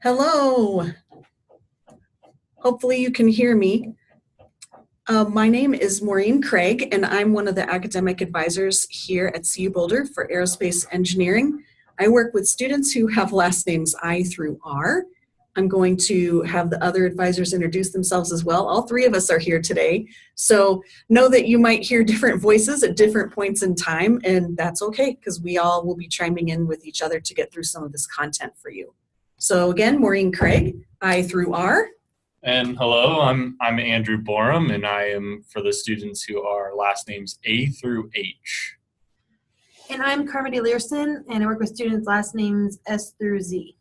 Hello. Hopefully you can hear me. My name is Maureen Craig, and I'm one of the academic advisors here at CU Boulder for aerospace engineering. I work with students who have last names I through R. I'm going to have the other advisors introduce themselves as well. All three of us are here today. So know that you might hear different voices at different points in time, and that's okay because we all will be chiming in with each other to get through some of this content for you. So again, Maureen Craig, I through R. And hello, I'm Andrew Borum, and I am for the students who are last names A through H. And I'm Carmody Learson, and I work with students last names S through Z.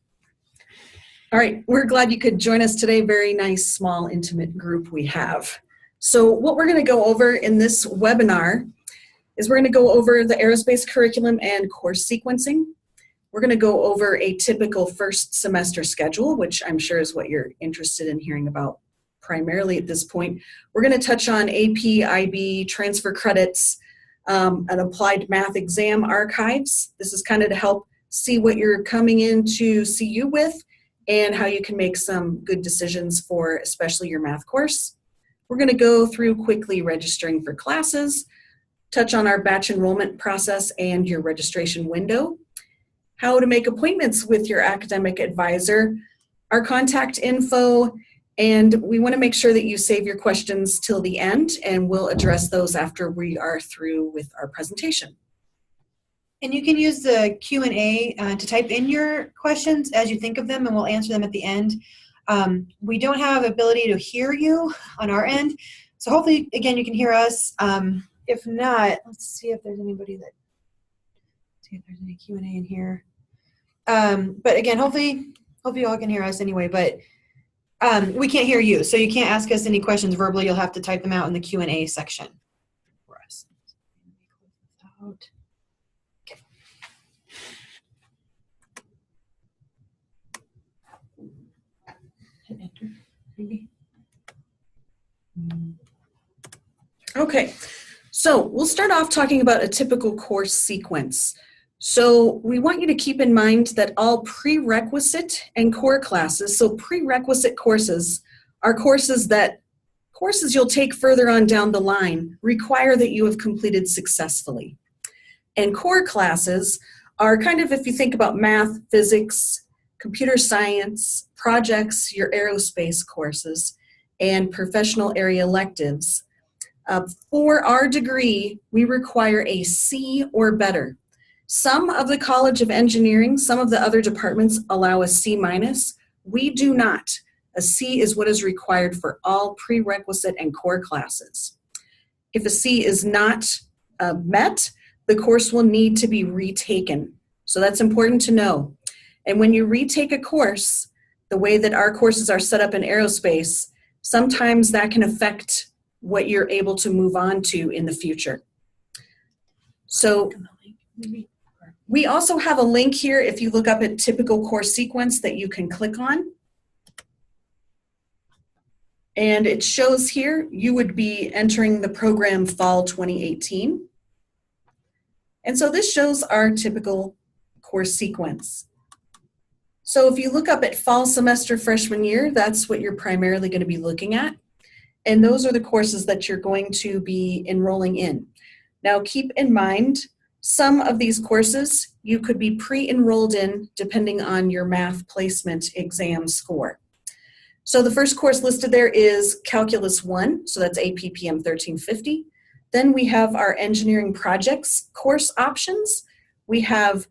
All right, we're glad you could join us today. Very nice, small, intimate group we have. So what we're going to go over in this webinar is we're going to go over the aerospace curriculum and course sequencing. We're going to go over a typical first semester schedule, which I'm sure is what you're interested in hearing about primarily at this point. We're going to touch on AP, IB, transfer credits, an applied math exam archives. This is kind of to help see what you're coming into CU with and how you can make some good decisions for especially your math course. We're going to go through quickly registering for classes, touch on our batch enrollment process and your registration window, how to make appointments with your academic advisor, our contact info, and we want to make sure that you save your questions till the end, and we'll address those after we are through with our presentation. And you can use the Q&A to type in your questions as you think of them, and we'll answer them at the end. We don't have ability to hear you on our end, so hopefully, again, you can hear us. If not, let's see if there's anybody that, see if there's any Q&A in here. But again, hopefully you all can hear us anyway, but we can't hear you, so you can't ask us any questions verbally. You'll have to type them out in the Q&A section for us. Okay. Hit enter, maybe. Okay, so we'll start off talking about a typical course sequence. So we want you to keep in mind that all prerequisite and core classes, so prerequisite courses are courses you'll take further on down the line require that you have completed successfully. And core classes are kind of, if you think about math, physics, computer science, projects, your aerospace courses, and professional area electives. For our degree, we require a C or better. Some of the College of Engineering, some of the other departments allow a C-. We do not. A C is what is required for all prerequisite and core classes. If a C is not met, the course will need to be retaken. So that's important to know. And when you retake a course, the way that our courses are set up in aerospace, sometimes that can affect what you're able to move on to in the future. So we also have a link here if you look up at typical course sequence that you can click on. And it shows here you would be entering the program fall 2018. And so this shows our typical course sequence. So if you look up at fall semester freshman year, that's what you're primarily going to be looking at. And those are the courses that you're going to be enrolling in. Now keep in mind, some of these courses you could be pre-enrolled in depending on your math placement exam score. So the first course listed there is Calculus 1, so that's APPM 1350. Then we have our engineering projects course options. We have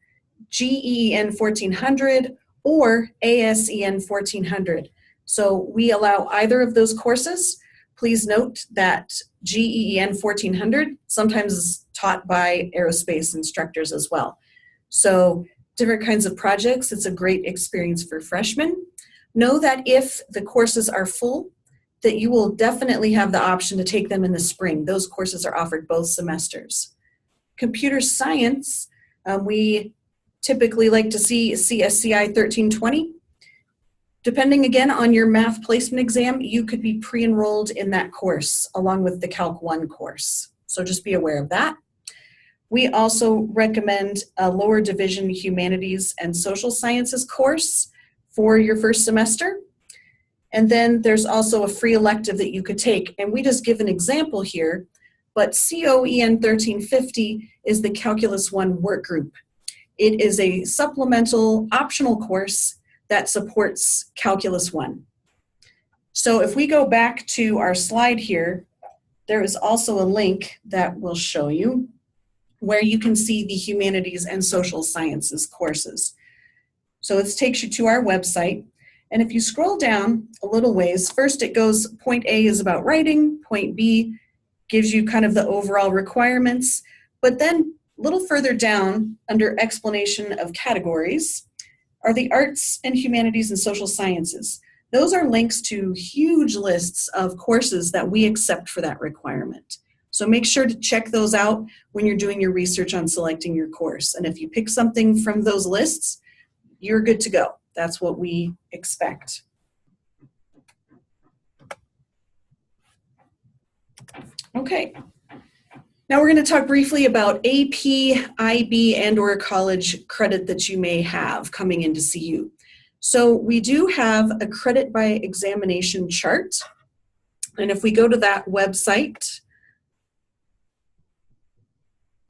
GEN 1400 or ASEN 1400. So we allow either of those courses. Please note that GEN 1400 sometimes is taught by aerospace instructors as well. So different kinds of projects, it's a great experience for freshmen. Know that if the courses are full, that you will definitely have the option to take them in the spring. Those courses are offered both semesters. Computer science, we typically like to see CSCI 1320. Depending again on your math placement exam, you could be pre-enrolled in that course along with the Calc 1 course. So just be aware of that. We also recommend a lower division humanities and social sciences course for your first semester. And then there's also a free elective that you could take. And we just give an example here, but COEN 1350 is the Calculus 1 work group. It is a supplemental optional course that supports Calculus 1. So if we go back to our slide here, there is also a link that will show you where you can see the humanities and social sciences courses. So this takes you to our website. And if you scroll down a little ways, first it goes, point A is about writing, point B gives you kind of the overall requirements, but then a little further down under explanation of categories are the arts and humanities and social sciences. Those are links to huge lists of courses that we accept for that requirement. So make sure to check those out when you're doing your research on selecting your course. And if you pick something from those lists, you're good to go. That's what we expect. Okay. Now we're going to talk briefly about AP, IB, and/or college credit that you may have coming into CU. So we do have a credit by examination chart. And if we go to that website,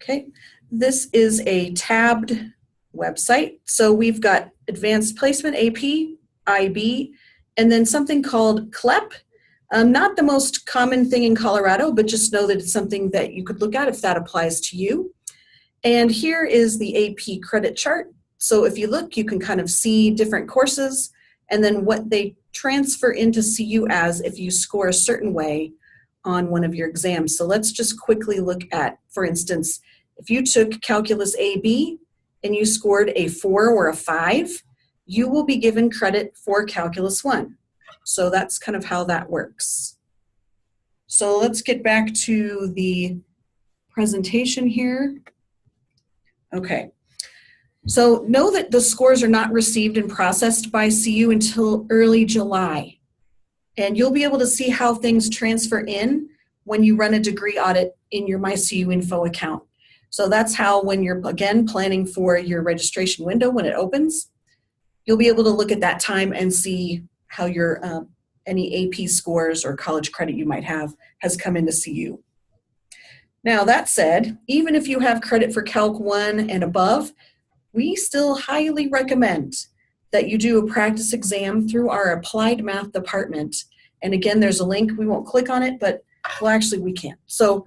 okay, this is a tabbed website. So we've got advanced placement, AP, IB, and then something called CLEP. Not the most common thing in Colorado, but just know that it's something that you could look at if that applies to you. And here is the AP credit chart. So if you look, you can kind of see different courses and then what they transfer into CU as if you score a certain way on one of your exams. So let's just quickly look at, for instance, if you took Calculus AB and you scored a 4 or a 5, you will be given credit for Calculus 1. So that's kind of how that works. So let's get back to the presentation here. Okay. So know that the scores are not received and processed by CU until early July. And you'll be able to see how things transfer in when you run a degree audit in your MyCU Info account. So that's how when you're, again, planning for your registration window when it opens, you'll be able to look at that time and see how your any AP scores or college credit you might have has come into CU. Now that said, even if you have credit for Calc 1 and above, we still highly recommend that you do a practice exam through our applied math department. And again, there's a link. We won't click on it, but well, actually we can. So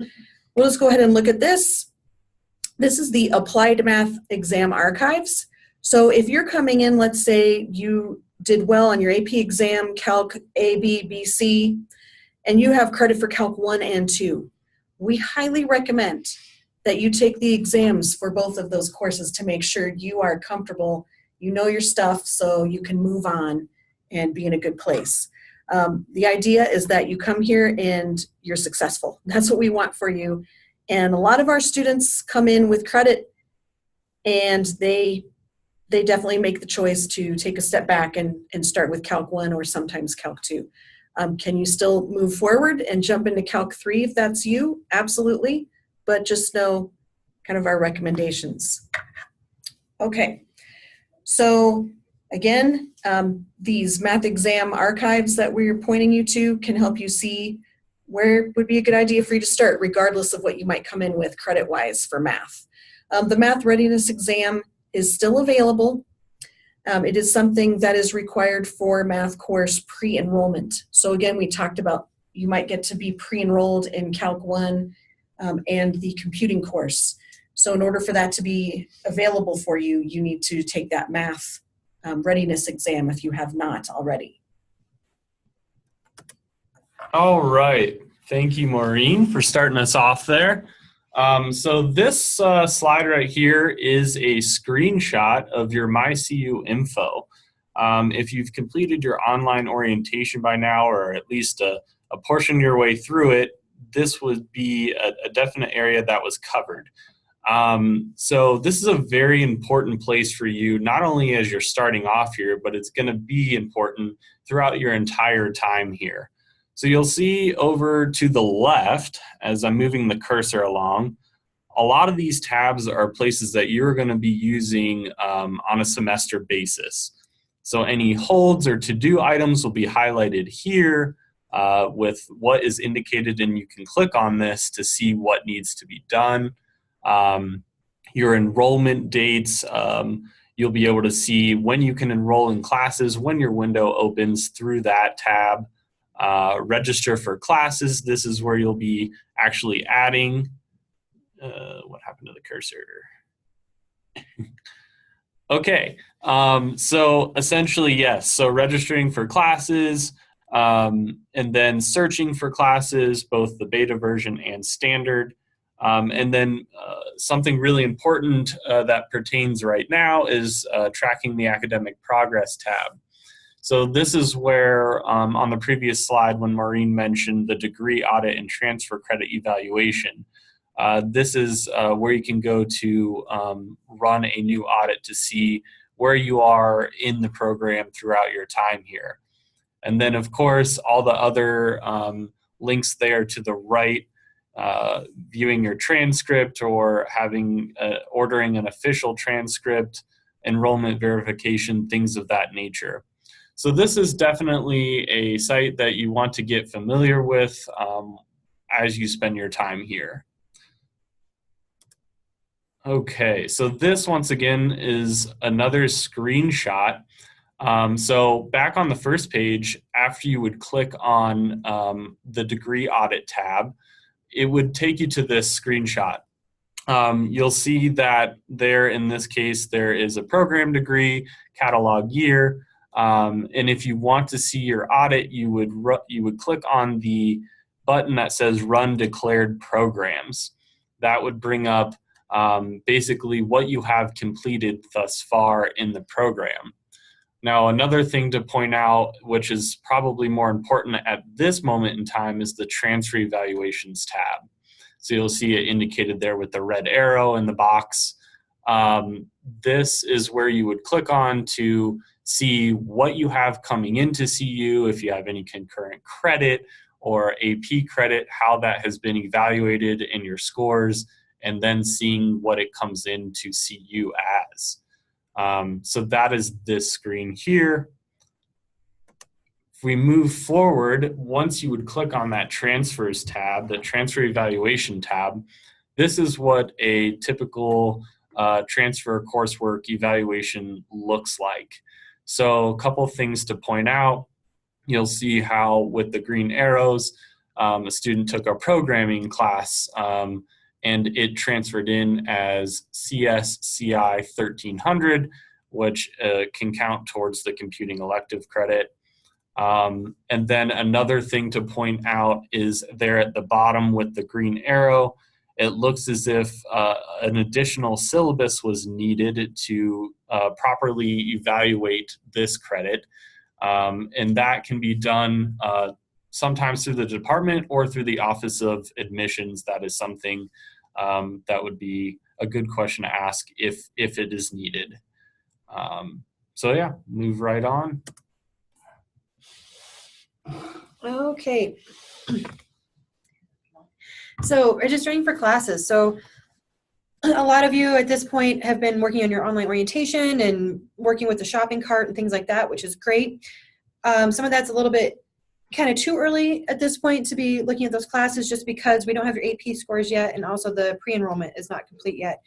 we'll just go ahead and look at this. This is the applied math exam archives. So if you're coming in, let's say you did well on your AP exam, Calc A, B, B, C, and you have credit for Calc 1 and 2, we highly recommend that you take the exams for both of those courses to make sure you are comfortable, you know your stuff, so you can move on and be in a good place. The idea is that you come here and you're successful. That's what we want for you. And a lot of our students come in with credit and they definitely make the choice to take a step back and start with Calc 1 or sometimes Calc 2. Can you still move forward and jump into Calc 3 if that's you? Absolutely. But just know kind of our recommendations. Okay, so again, these math exam archives that we're pointing you to can help you see where would be a good idea for you to start, regardless of what you might come in with credit-wise for math. The math readiness exam is still available. It is something that is required for math course pre-enrollment. So again, we talked about you might get to be pre-enrolled in Calc 1 and the computing course. So in order for that to be available for you, you need to take that math readiness exam if you have not already. All right. Thank you, Maureen, for starting us off there. So this slide right here is a screenshot of your MyCU info. If you've completed your online orientation by now, or at least a portion of your way through it, this would be a definite area that was covered. So this is a very important place for you, not only as you're starting off here, but it's going to be important throughout your entire time here. So you'll see over to the left, as I'm moving the cursor along, a lot of these tabs are places that you're going to be using on a semester basis. So any holds or to-do items will be highlighted here with what is indicated, and you can click on this to see what needs to be done. Your enrollment dates, you'll be able to see when you can enroll in classes, when your window opens through that tab. Register for classes, this is where you'll be actually adding, what happened to the cursor? Okay, so essentially, yes, so registering for classes, and then searching for classes, both the beta version and standard. And then something really important that pertains right now is tracking the academic progress tab. So this is where, on the previous slide, when Maureen mentioned the degree audit and transfer credit evaluation, this is where you can go to run a new audit to see where you are in the program throughout your time here. And then, of course, all the other links there to the right, viewing your transcript or having ordering an official transcript, enrollment verification, things of that nature. So this is definitely a site that you want to get familiar with as you spend your time here. Okay, so this once again is another screenshot. So back on the first page, after you would click on the degree audit tab, it would take you to this screenshot. You'll see that there, in this case, there is a program degree, catalog year, and if you want to see your audit, you would click on the button that says Run Declared Programs. That would bring up basically what you have completed thus far in the program. Now, another thing to point out, which is probably more important at this moment in time, is the Transfer Evaluations tab. So you'll see it indicated there with the red arrow in the box. This is where you would click on to see what you have coming into CU, if you have any concurrent credit or AP credit, how that has been evaluated in your scores, and then seeing what it comes into CU as. So that is this screen here. If we move forward, once you would click on that transfers tab, the transfer evaluation tab, this is what a typical transfer coursework evaluation looks like. So a couple things to point out. You'll see how with the green arrows, a student took a programming class and it transferred in as CSCI 1300, which can count towards the computing elective credit. And then another thing to point out is there at the bottom with the green arrow, it looks as if an additional syllabus was needed to properly evaluate this credit. And that can be done sometimes through the department or through the Office of Admissions. That is something that would be a good question to ask if it is needed. So yeah, move right on. Okay. So registering for classes. So a lot of you at this point have been working on your online orientation and working with the shopping cart and things like that, which is great. Some of that's a little bit kind of too early at this point to be looking at those classes just because we don't have your AP scores yet, and also the pre-enrollment is not complete yet.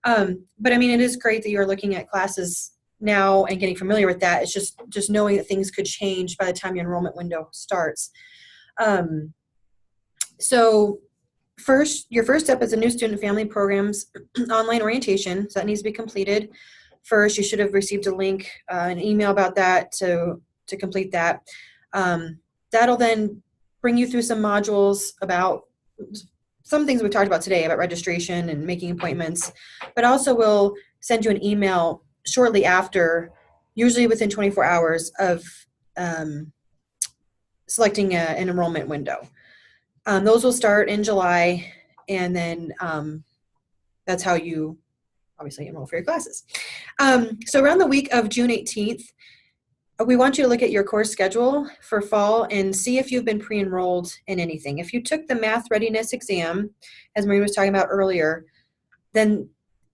But I mean, it is great that you're looking at classes now and getting familiar with that. It's just knowing that things could change by the time your enrollment window starts. So your first step is a new student family programs online orientation. So that needs to be completed. First, you should have received a link, an email about that to complete that. That'll then bring you through some modules about some things we talked about today about registration and making appointments, but also will send you an email shortly after, usually within 24 hours of selecting an enrollment window. Those will start in July, and then that's how you obviously enroll for your classes. So around the week of June 18th, we want you to look at your course schedule for fall and see if you've been pre-enrolled in anything. If you took the math readiness exam, as Marie was talking about earlier, then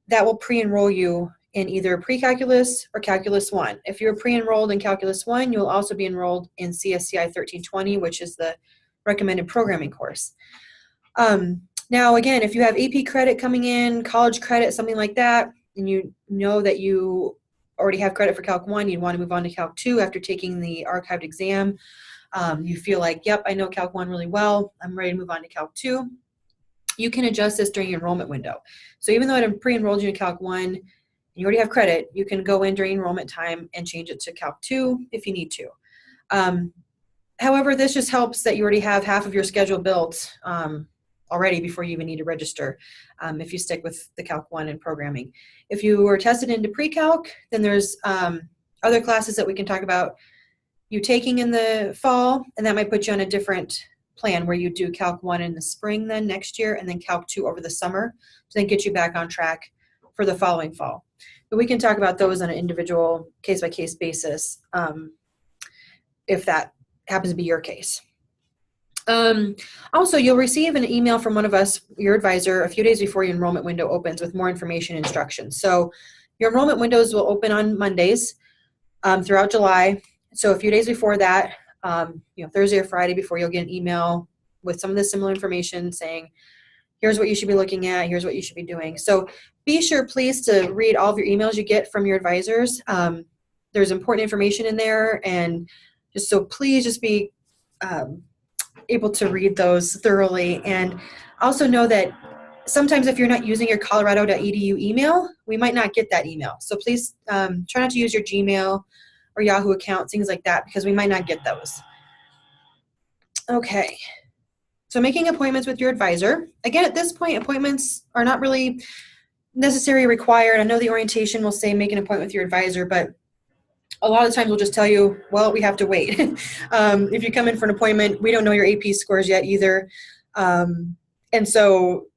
that will pre-enroll you in either pre-calculus or calculus 1. If you're pre-enrolled in calculus 1, you'll also be enrolled in CSCI 1320, which is the recommended programming course. Now, again, if you have AP credit coming in, college credit, something like that, and you know that you already have credit for Calc 1, you'd want to move on to Calc 2 after taking the archived exam. You feel like, yep, I know Calc 1 really well, I'm ready to move on to Calc 2. You can adjust this during your enrollment window. So even though it pre-enrolled you in Calc 1, and you already have credit, you can go in during enrollment time and change it to Calc 2 if you need to. However, this just helps that you already have half of your schedule built already before you even need to register if you stick with the Calc 1 and programming. If you were tested into pre-calc, then there's other classes that we can talk about you taking in the fall, and that might put you on a different plan where you do Calc 1 in the spring then next year, and then Calc 2 over the summer to then get you back on track for the following fall. But we can talk about those on an individual case-by-case basis if that happens to be your case. Also, you'll receive an email from one of us, your advisor, a few days before your enrollment window opens with more information and instructions. So your enrollment windows will open on Mondays throughout July. So a few days before that, Thursday or Friday before, you'll get an email with some of the similar information saying, here's what you should be looking at, here's what you should be doing. So be sure, please, to read all of your emails you get from your advisors. There's important information in there, and please just be able to read those thoroughly. And also know that sometimes if you're not using your colorado.edu email, we might not get that email. So please try not to use your Gmail or Yahoo account, things like that, because we might not get those. Okay, so making appointments with your advisor. Again, at this point, appointments are not really necessarily required. I know the orientation will say make an appointment with your advisor, but a lot of times we'll just tell you, well, we have to wait. If you come in for an appointment, we don't know your AP scores yet either. And so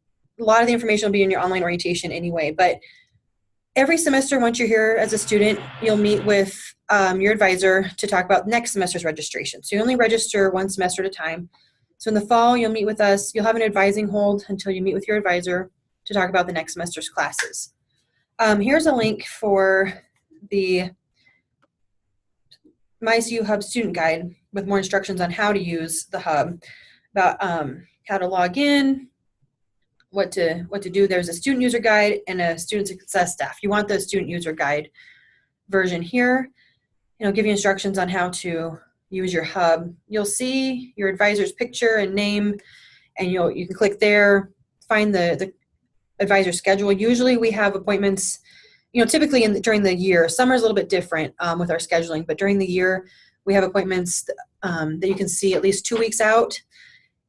a lot of the information will be in your online orientation anyway. But every semester, once you're here as a student, you'll meet with your advisor to talk about next semester's registration. So you only register one semester at a time. So in the fall, you'll meet with us. You'll have an advising hold until you meet with your advisor to talk about the next semester's classes. Here's a link for the MyCU Hub student guide with more instructions on how to use the hub, about how to log in, what to do. There's a student user guide and a student success staff. You want the student user guide version here. It'll give you instructions on how to use your hub. You'll see your advisor's picture and name, and you can click there, find the advisor schedule. Usually we have appointments, typically during the year. Summer is a little bit different with our scheduling, but during the year we have appointments that you can see at least 2 weeks out,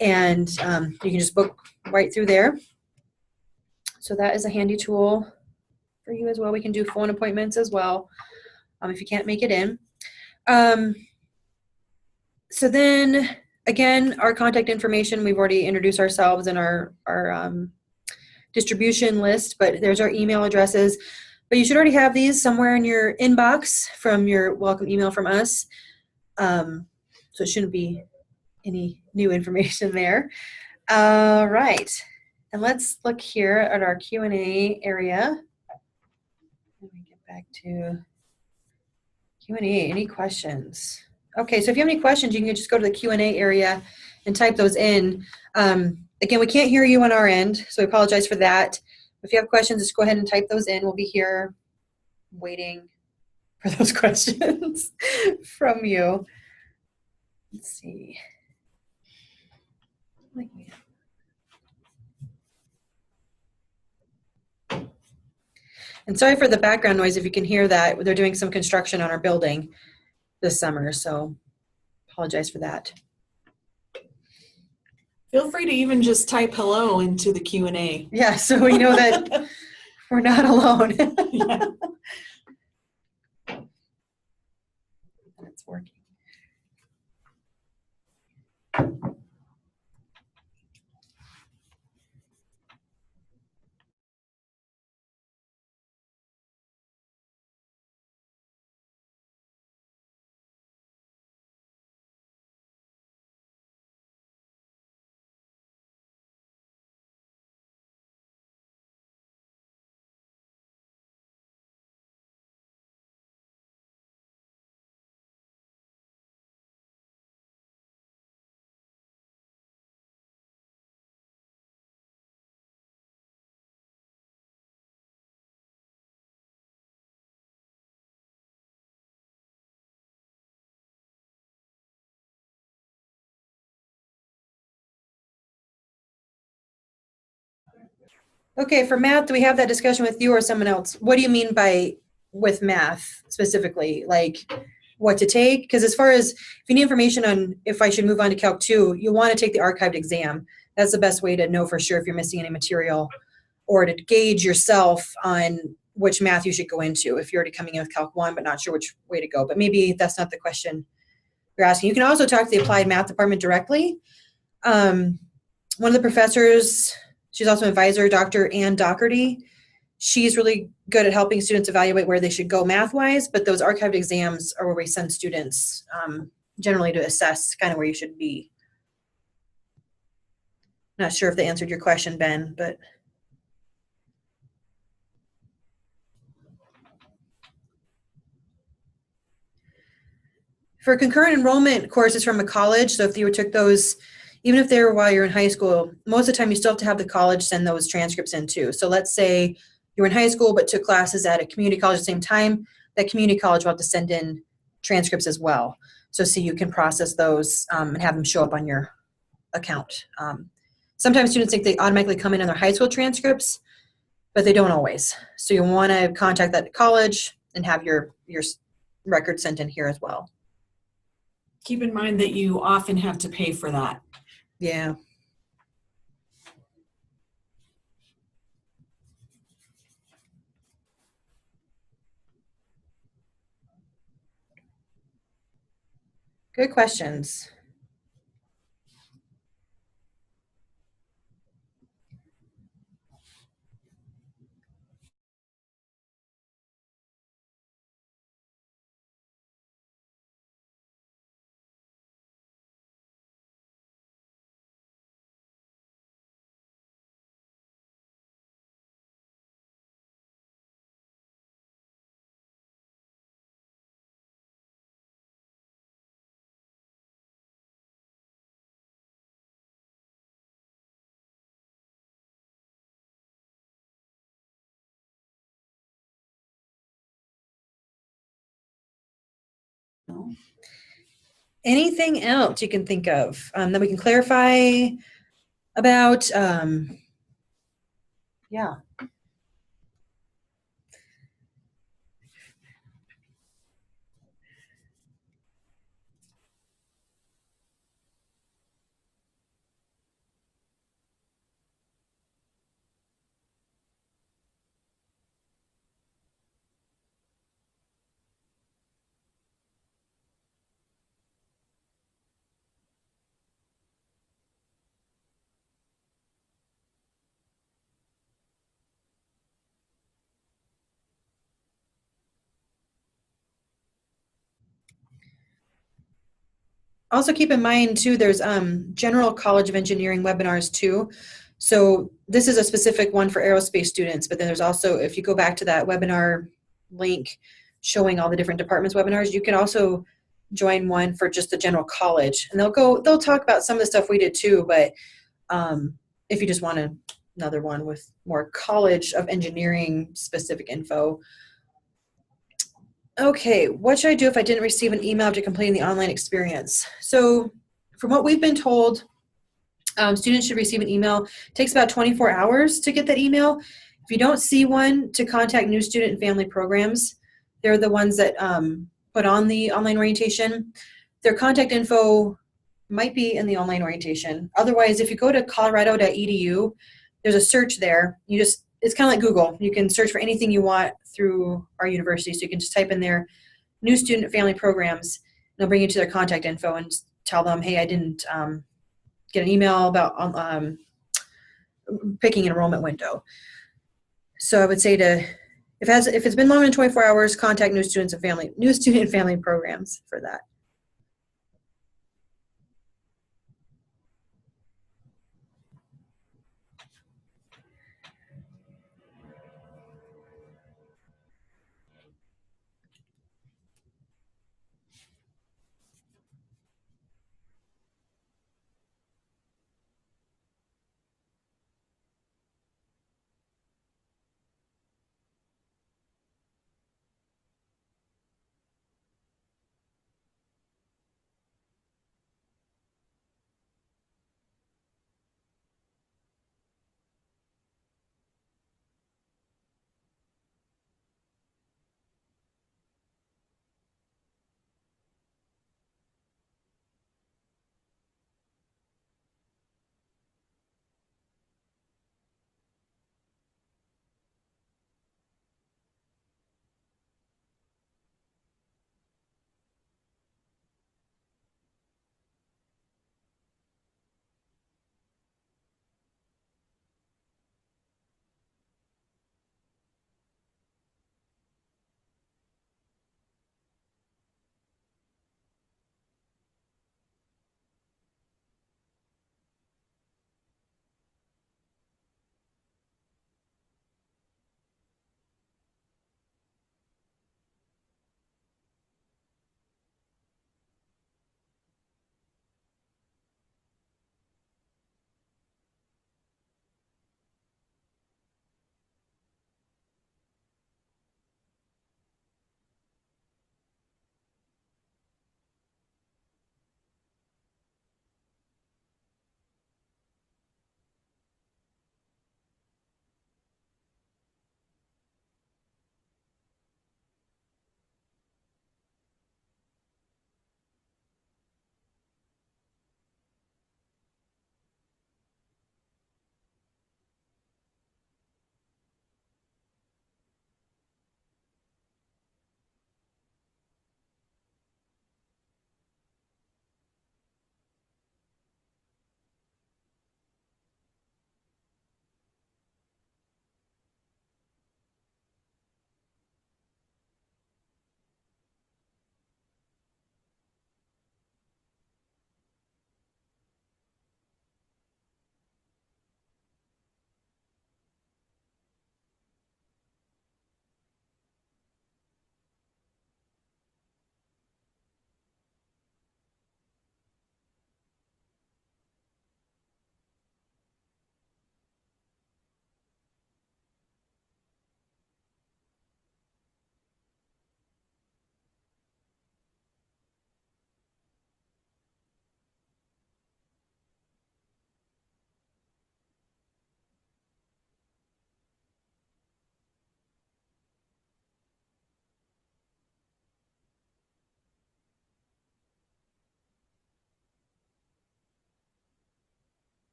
and you can just book right through there. So that is a handy tool for you as well. We can do phone appointments as well if you can't make it in. So then again, our contact information, we've already introduced ourselves in our distribution list, but there's our email addresses. But you should already have these somewhere in your inbox from your welcome email from us. So it shouldn't be any new information there. All right. And let's look here at our Q&A area. Let me get back to Q&A. Any questions? Okay, so if you have any questions, you can just go to the Q&A area and type those in. Again, we can't hear you on our end, so I apologize for that. If you have questions, just go ahead and type those in. We'll be here waiting for those questions from you. Let's see. And sorry for the background noise if you can hear that. They're doing some construction on our building this summer, so apologize for that. Feel free to even just type hello into the Q&A. Yeah, so we know that we're not alone. Yeah. It's working. Okay, for math, do we have that discussion with you or someone else? What do you mean by with math specifically? Like what to take? Because as far as if you need information on if I should move on to Calc 2, you want to take the archived exam. That's the best way to know for sure if you're missing any material or to gauge yourself on which math you should go into if you're already coming in with Calc 1 but not sure which way to go. But maybe that's not the question you're asking. You can also talk to the applied math department directly. One of the professors, she's also an advisor, Dr. Ann Doherty. She's really good at helping students evaluate where they should go math-wise, but those archived exams are where we send students generally to assess kind of where you should be. Not sure if they answered your question, Ben, but. For concurrent enrollment courses from a college, so if you took those, even if they were while you're in high school, most of the time you still have to have the college send those transcripts in too. So let's say you were in high school but took classes at a community college at the same time, that community college will have to send in transcripts as well. So you can process those and have them show up on your account. Sometimes students think they automatically come in on their high school transcripts, but they don't always. So you want to contact that college and have your record sent in here as well. Keep in mind that you often have to pay for that. Yeah. Good questions. No. Anything else you can think of that we can clarify about? Yeah. Also keep in mind too, there's General College of Engineering webinars too. So this is a specific one for aerospace students, but then there's also, if you go back to that webinar link showing all the different departments webinars, you can also join one for just the general college. And they'll talk about some of the stuff we did too, but if you just want another one with more College of Engineering specific info. Okay, what should I do if I didn't receive an email after completing the online experience? So from what we've been told, students should receive an email. It takes about 24 hours to get that email. If you don't see one, to contact New Student and Family Programs. They're the ones that put on the online orientation. Their contact info might be in the online orientation. Otherwise, if you go to colorado.edu, there's a search there. It's kind of like Google. You can search for anything you want through our university. So you can just type in there, New Student Family Programs, and they'll bring you to their contact info and tell them, hey, I didn't get an email about picking an enrollment window. So I would say if it's been longer than 24 hours, contact New Student and Family Programs for that.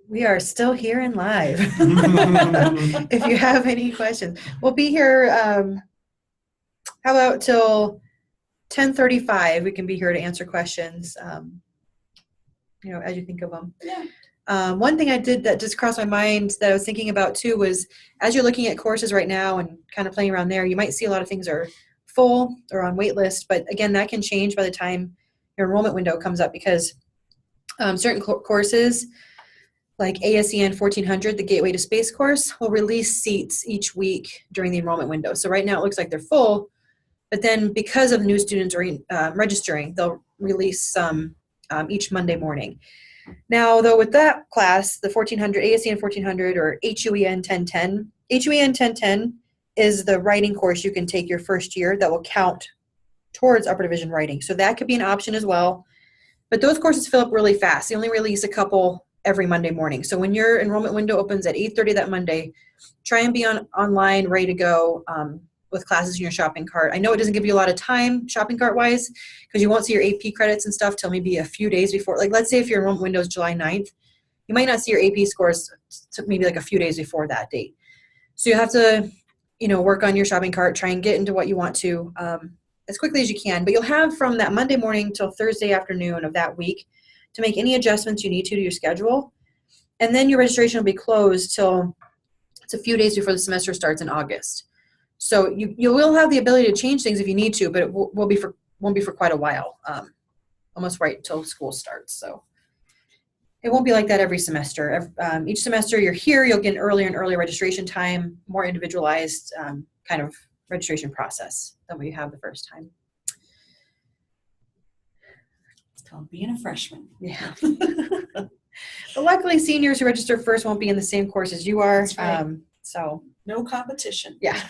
We are still here and live. If you have any questions, we'll be here. How about till 10:35? We can be here to answer questions. As you think of them. Yeah. One thing I did that just crossed my mind that I was thinking about too was, as you're looking at courses right now and kind of playing around there, you might see a lot of things are full or on wait list. But again, that can change by the time your enrollment window comes up, because certain courses like ASEN 1400, the Gateway to Space course, will release seats each week during the enrollment window. So right now it looks like they're full, but then because of new students registering, they'll release some each Monday morning. Now, though, with that class, the 1400, ASEN 1400 or HUEN 1010, HUEN 1010 is the writing course you can take your first year that will count towards upper division writing. So that could be an option as well. But those courses fill up really fast. They only release a couple every Monday morning. So when your enrollment window opens at 8:30 that Monday, try and be online, ready to go with classes in your shopping cart. I know it doesn't give you a lot of time shopping cart wise, because you won't see your AP credits and stuff till maybe a few days before. Like, let's say if your enrollment window is July 9th, you might not see your AP scores maybe like a few days before that date. So you have to, work on your shopping cart, try and get into what you want to as quickly as you can. But you'll have from that Monday morning till Thursday afternoon of that week to make any adjustments you need to your schedule. And then your registration will be closed till it's a few days before the semester starts in August. So you will have the ability to change things if you need to, but it won't be for quite a while, almost right until school starts. So it won't be like that every semester. Each semester you're here, you'll get an earlier and earlier registration time, more individualized kind of registration process than we have the first time. It's called being a freshman. Yeah. But luckily, seniors who register first won't be in the same course as you are. That's right. So No competition. yeah.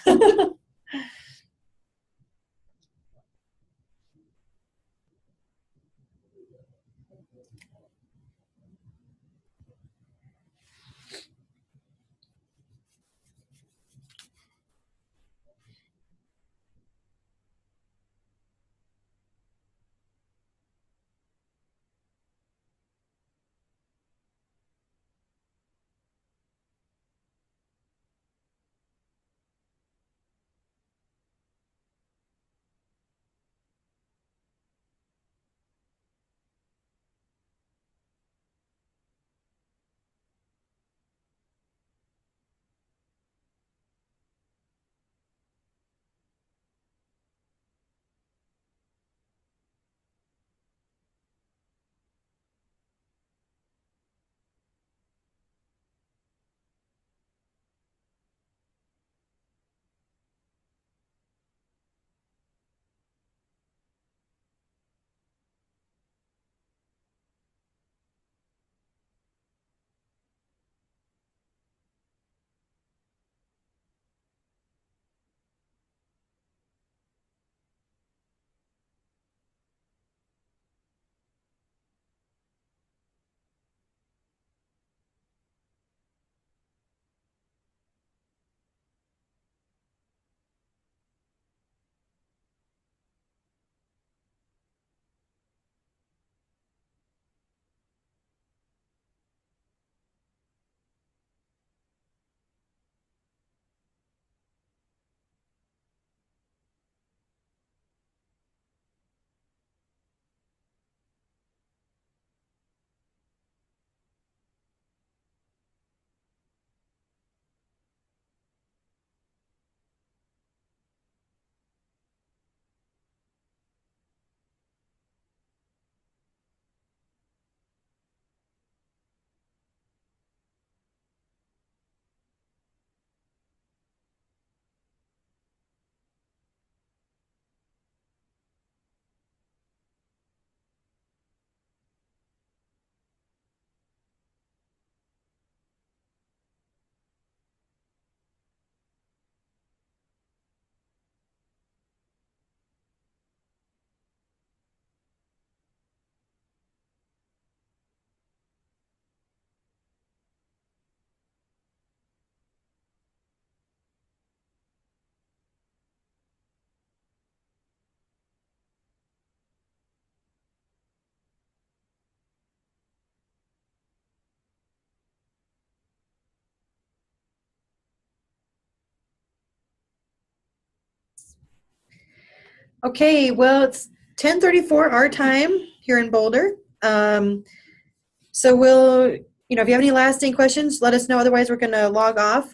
Okay, well, it's 10:34 our time here in Boulder. So we'll, if you have any lasting questions, let us know. Otherwise, we're going to log off.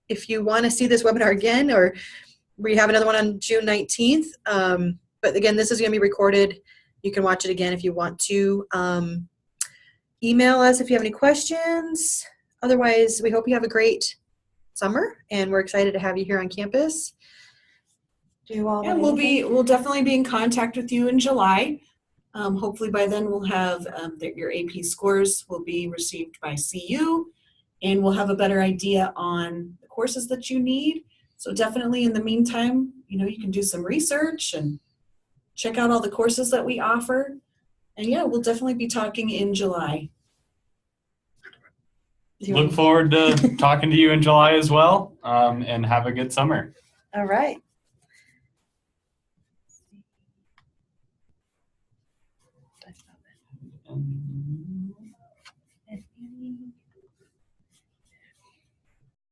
If you want to see this webinar again, or we have another one on June 19th. But again, this is going to be recorded. You can watch it again if you want to. Email us if you have any questions. Otherwise, we hope you have a great summer, and we're excited to have you here on campus. Yeah, we'll definitely be in contact with you in July. Hopefully by then we'll have your AP scores will be received by CU, and we'll have a better idea on the courses that you need. So definitely in the meantime, you can do some research and check out all the courses that we offer. And yeah, we'll definitely be talking in July. Look forward to talking to you in July as well, and have a good summer. All right.